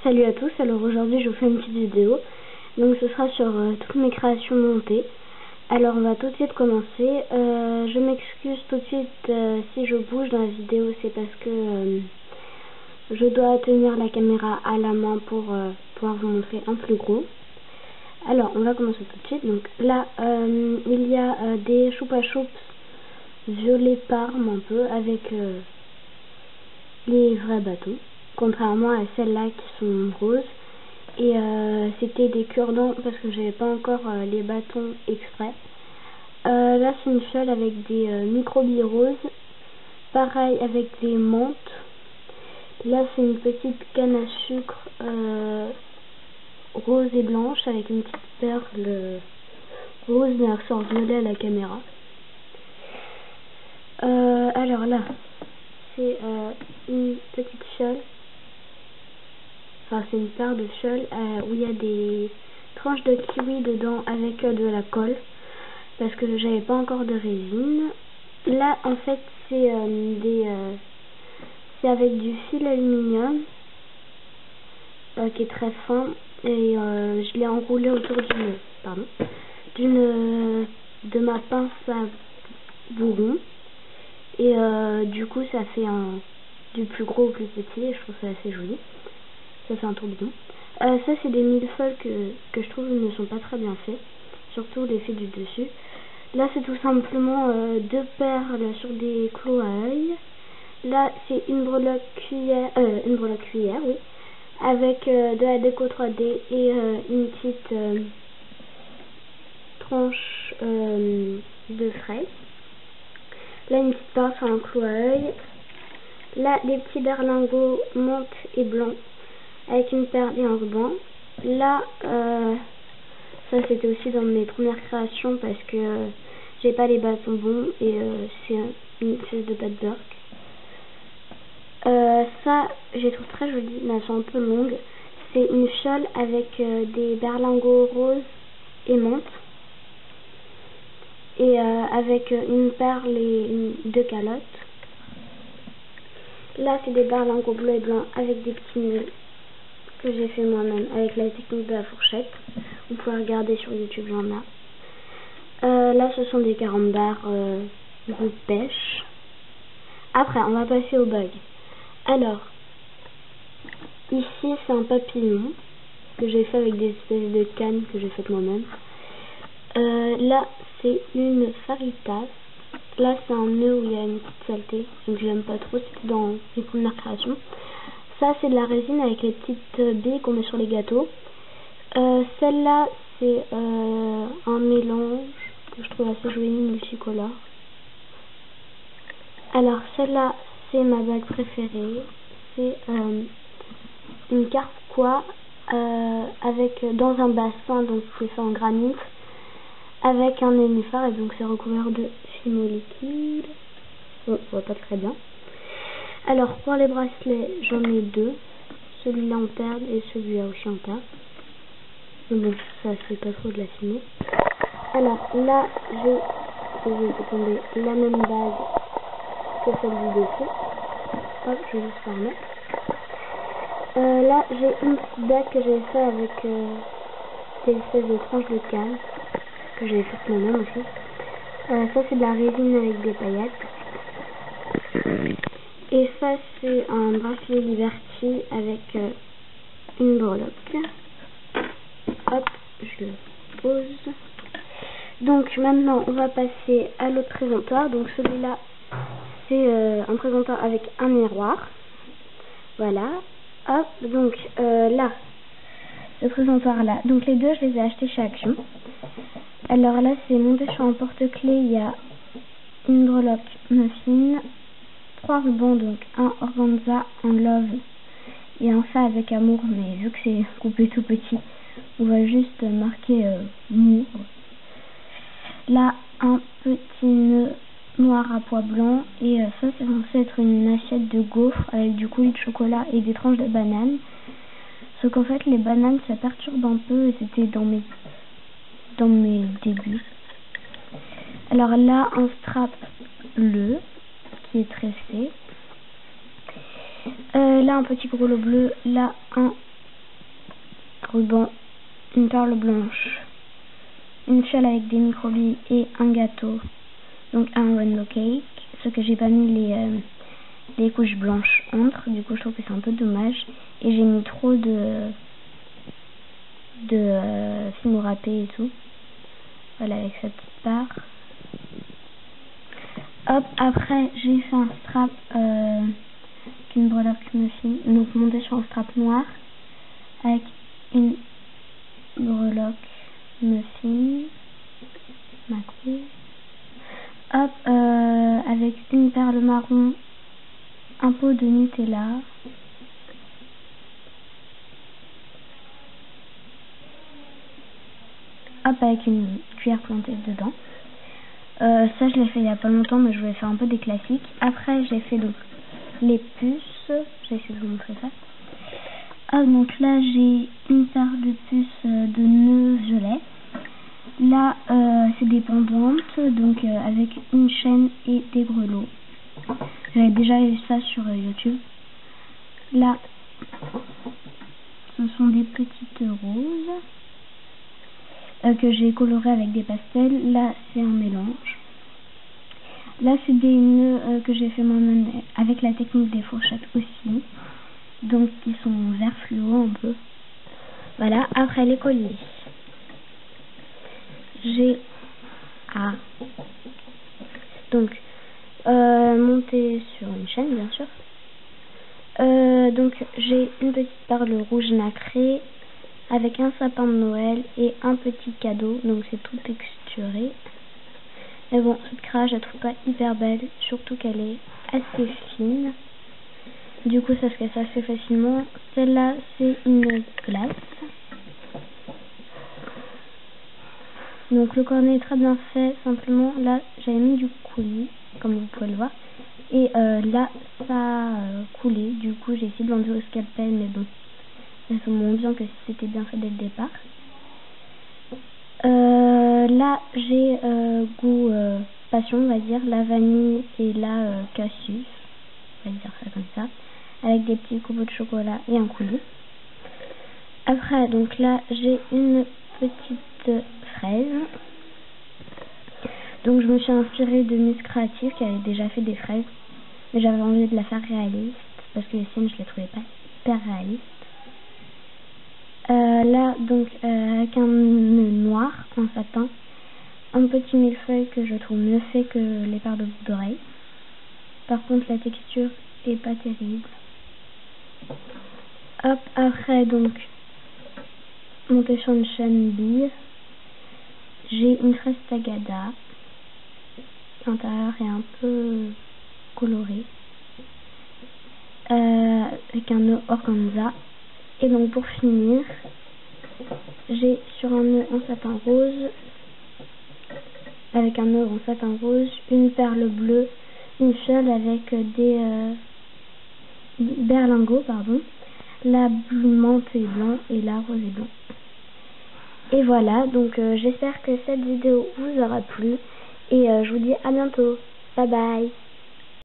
Salut à tous, alors aujourd'hui je vous fais une petite vidéo, donc ce sera sur toutes mes créations montées. Alors on va tout de suite commencer, je m'excuse tout de suite si je bouge dans la vidéo, c'est parce que je dois tenir la caméra à la main pour pouvoir vous montrer en plus gros. Alors on va commencer tout de suite, donc là il y a des choupa choups violet parme un peu avec les vrais bâtons. Contrairement à celles-là qui sont roses. Et c'était des cure-dents parce que j'avais pas encore les bâtons exprès. Là c'est une fiole avec des microbilles roses. Pareil avec des menthes. Là c'est une petite canne à sucre rose et blanche avec une petite perle rose mais elle ressort violet à la caméra. Alors là c'est une petite fiole. Enfin, c'est une paire de fioles où il y a des tranches de kiwi dedans avec de la colle parce que j'avais pas encore de résine. Là en fait c'est c'est avec du fil aluminium qui est très fin et je l'ai enroulé autour de ma pince à bourron et du coup ça fait du plus gros au plus petit et je trouve ça assez joli. Ça fait un tourbillon. Ça c'est des millefeuilles que je trouve ne sont pas très bien faits, surtout les fils du dessus. Là c'est tout simplement deux perles sur des clous à œil. Là c'est une breloque cuillère, oui, avec de la déco 3D et une petite tranche de fraise. Là une petite perle sur un clou à œil. Là des petits berlingots menthe et blanc avec une perle et un ruban. Là ça c'était aussi dans mes premières créations parce que j'ai pas les bâtons bons et c'est une espèce de pâte Burke. Ça je les trouve très jolies mais elles sont un peu longues. C'est une fiole avec des berlingots roses et menthe et avec une perle et deux calottes. Là c'est des berlingots bleus et blancs avec des petits nœuds que j'ai fait moi-même avec la technique de la fourchette. Vous pouvez regarder sur YouTube, j'en ai. Là ce sont des carambars de pêche. Après on va passer au bug. Alors ici c'est un papillon que j'ai fait avec des espèces de cannes que j'ai faites moi-même. Là c'est une faritas. Là c'est un nœud où il y a une petite saleté, donc je l'aime pas trop, c'était dans les premières créations. Ça c'est de la résine avec les petites billes qu'on met sur les gâteaux. Celle-là c'est un mélange que je trouve assez joli, multicolore. Alors celle-là c'est ma bague préférée. C'est une carquois avec dans un bassin, donc c'est fait en granit, avec un nénuphar et donc c'est recouvert de fimo liquide. Bon, on voit pas très bien. Alors pour les bracelets j'en ai deux, celui-là en perle et celui-là aussi en perle. Mais bon ça fait pas trop de la fimo. Alors là j'ai tomber la même base que celle du dessus. Hop, je vais juste la remettre. Là j'ai une petite bague que j'ai fait avec des espèces de tranches de canne que j'ai fait moi-même aussi. Ça c'est de la résine avec des paillettes. Et ça c'est un bracelet Liberty avec une breloque. Hop, je le pose. Donc maintenant on va passer à l'autre présentoir. Donc celui-là c'est un présentoir avec un miroir. Voilà. Hop, donc là, ce présentoir là. Donc les deux je les ai achetés chez Action. Alors là c'est monté sur un porte-clés. Il y a une breloque muffin, 3 rubans, donc un organza, un love et un ça avec amour, mais vu que c'est coupé tout petit on va juste marquer mou. Là un petit nœud noir à pois blanc et ça c'est censé être une assiette de gaufres avec du coulis de chocolat et des tranches de bananes, sauf qu'en fait les bananes ça perturbe un peu et c'était dans mes débuts. Alors là un strap bleu qui est tressé. Là un petit grelot bleu, là un ruban, une perle blanche, une fiole avec des microbilles et un gâteau, donc un rainbow cake, ce que j'ai pas mis les couches blanches entre, du coup je trouve que c'est un peu dommage, et j'ai mis trop de film râpé et tout. Voilà, avec cette petite part. Hop, après j'ai fait un strap qu'une breloque muffin, donc monté sur un strap noir avec une breloque muffin macro. Hop, avec une perle marron, un pot de Nutella. Hop, avec une cuillère plantée dedans. Ça je l'ai fait il y a pas longtemps, mais je voulais faire un peu des classiques. Après j'ai fait donc les puces. Je vais essayer de vous montrer ça. Ah, donc là j'ai une paire de puces de nœuds violets. Là c'est des pendantes, donc avec une chaîne et des grelots. J'avais déjà vu ça sur YouTube. Là ce sont des petites roses que j'ai colorées avec des pastels. Là c'est un mélange. Là c'est des nœuds que j'ai fait moi-même avec la technique des fourchettes aussi. Donc ils sont vert fluo un peu. Voilà, après les colliers. J'ai donc monté sur une chaîne bien sûr. Donc j'ai une petite perle rouge nacrée avec un sapin de Noël et un petit cadeau, donc c'est tout texturé. Mais bon, cette crache je la trouve pas hyper belle, surtout qu'elle est assez fine. Du coup ça se casse assez facilement. Celle-là c'est une glace. Donc le cornet est très bien fait, simplement là j'avais mis du coulis, comme vous pouvez le voir. Et là ça a coulé, du coup j'ai essayé de l'enlever au scalpel, mais bon, ça fait moins bien que si c'était bien fait dès le départ. Là j'ai goût passion, on va dire, la vanille et la cassis, on va dire ça comme ça, avec des petits copeaux de chocolat et un coulis. Après donc là j'ai une petite fraise. Donc je me suis inspirée de Miss Creative qui avait déjà fait des fraises, mais j'avais envie de la faire réaliste parce que les siennes je les trouvais pas hyper réalistes. Là donc avec un nœud noir en satin, un petit millefeuille que je trouve mieux fait que les paires de boucles d'oreilles. Par contre la texture est pas terrible. Hop, après donc monter sur une chaîne bille, j'ai une fraise tagada. L'intérieur est un peu coloré avec un nœud organza. Et donc pour finir, j'ai sur un nœud en satin rose, avec un nœud en satin rose, une perle bleue, une fiole avec des berlingots, pardon. La menthe est blanc et la rose est blanc. Et voilà, donc j'espère que cette vidéo vous aura plu et je vous dis à bientôt. Bye bye.